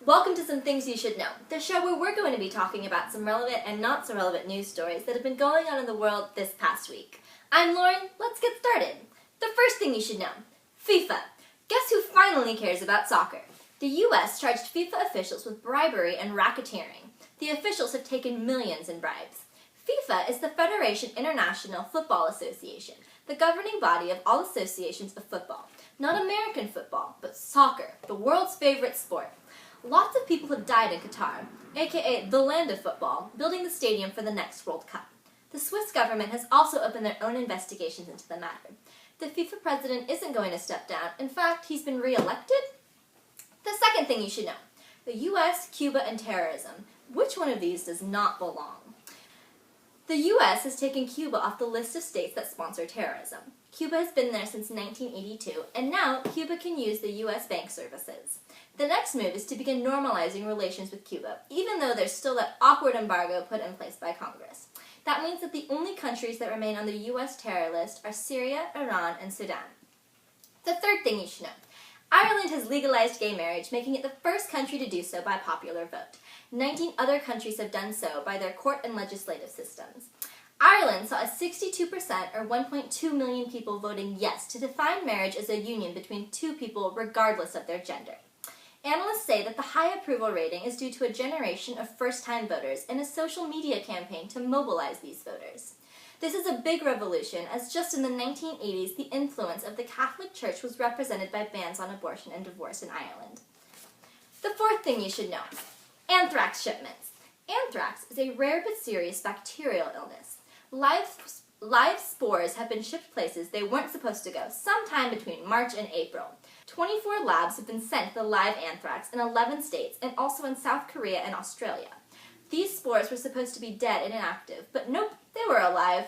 Welcome to Some Things You Should Know, the show where we're going to be talking about some relevant and not so relevant news stories that have been going on in the world this past week. I'm Lauren, let's get started. The first thing you should know, FIFA. Guess who finally cares about soccer? The US charged FIFA officials with bribery and racketeering. The officials have taken millions in bribes. FIFA is the Federation International Football Association, the governing body of all associations of football. Not American football, but soccer, the world's favorite sport. Lots of people have died in Qatar, aka the land of football, building the stadium for the next World Cup. The Swiss government has also opened their own investigations into the matter. The FIFA president isn't going to step down. In fact, he's been re-elected. The second thing you should know, the US, Cuba, and terrorism. Which one of these does not belong? The US has taken Cuba off the list of states that sponsor terrorism. Cuba has been there since 1982, and now Cuba can use the US bank services. The next move is to begin normalizing relations with Cuba, even though there's still that awkward embargo put in place by Congress. That means that the only countries that remain on the US terror list are Syria, Iran, and Sudan. The third thing you should know. Ireland has legalized gay marriage, making it the first country to do so by popular vote. 19 other countries have done so by their court and legislative systems. Ireland saw a 62% or 1.2 million people voting yes to define marriage as a union between two people regardless of their gender. Analysts say that the high approval rating is due to a generation of first-time voters and a social media campaign to mobilize these voters. This is a big revolution, as just in the 1980s, the influence of the Catholic Church was represented by bans on abortion and divorce in Ireland. The fourth thing you should know, anthrax shipments. Anthrax is a rare but serious bacterial illness. Live spores have been shipped places they weren't supposed to go, sometime between March and April. 24 labs have been sent the live anthrax in 11 states and also in South Korea and Australia. These spores were supposed to be dead and inactive, but nope, they were alive.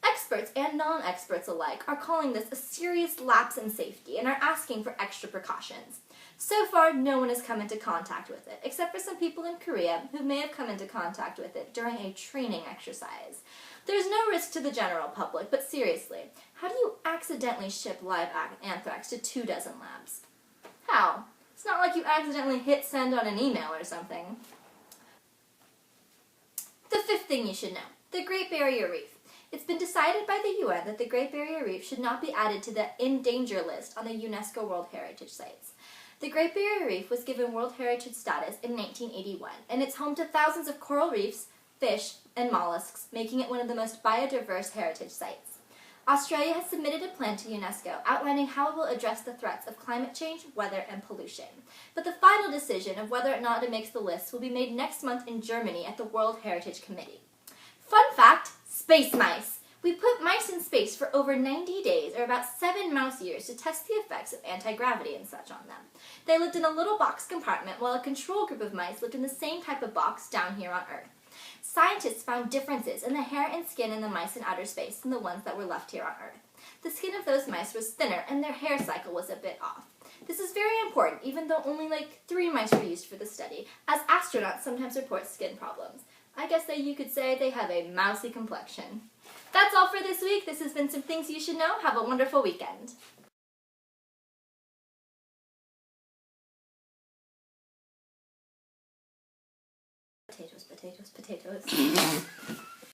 Experts and non-experts alike are calling this a serious lapse in safety and are asking for extra precautions. So far, no one has come into contact with it, except for some people in Korea who may have come into contact with it during a training exercise. There's no risk to the general public, but seriously, how do you accidentally ship live anthrax to 24 labs? How? It's not like you accidentally hit send on an email or something. The fifth thing you should know, the Great Barrier Reef. It's been decided by the UN that the Great Barrier Reef should not be added to the in danger list on the UNESCO World Heritage Sites. The Great Barrier Reef was given World Heritage status in 1981, and it's home to thousands of coral reefs, fish, and mollusks, making it one of the most biodiverse heritage sites. Australia has submitted a plan to UNESCO outlining how it will address the threats of climate change, weather, and pollution. But the final decision of whether or not it makes the list will be made next month in Germany at the World Heritage Committee. Fun fact, space mice. We put mice in space for over 90 days, or about 7 mouse years, to test the effects of anti-gravity and such on them. They lived in a little box compartment while a control group of mice lived in the same type of box down here on Earth. Scientists found differences in the hair and skin in the mice in outer space than the ones that were left here on Earth. The skin of those mice was thinner and their hair cycle was a bit off. This is very important, even though only 3 mice were used for the study, as astronauts sometimes report skin problems. I guess that you could say they have a mousy complexion. That's all for this week. This has been Some Things You Should Know. Have a wonderful weekend. Potatoes, potatoes, potatoes.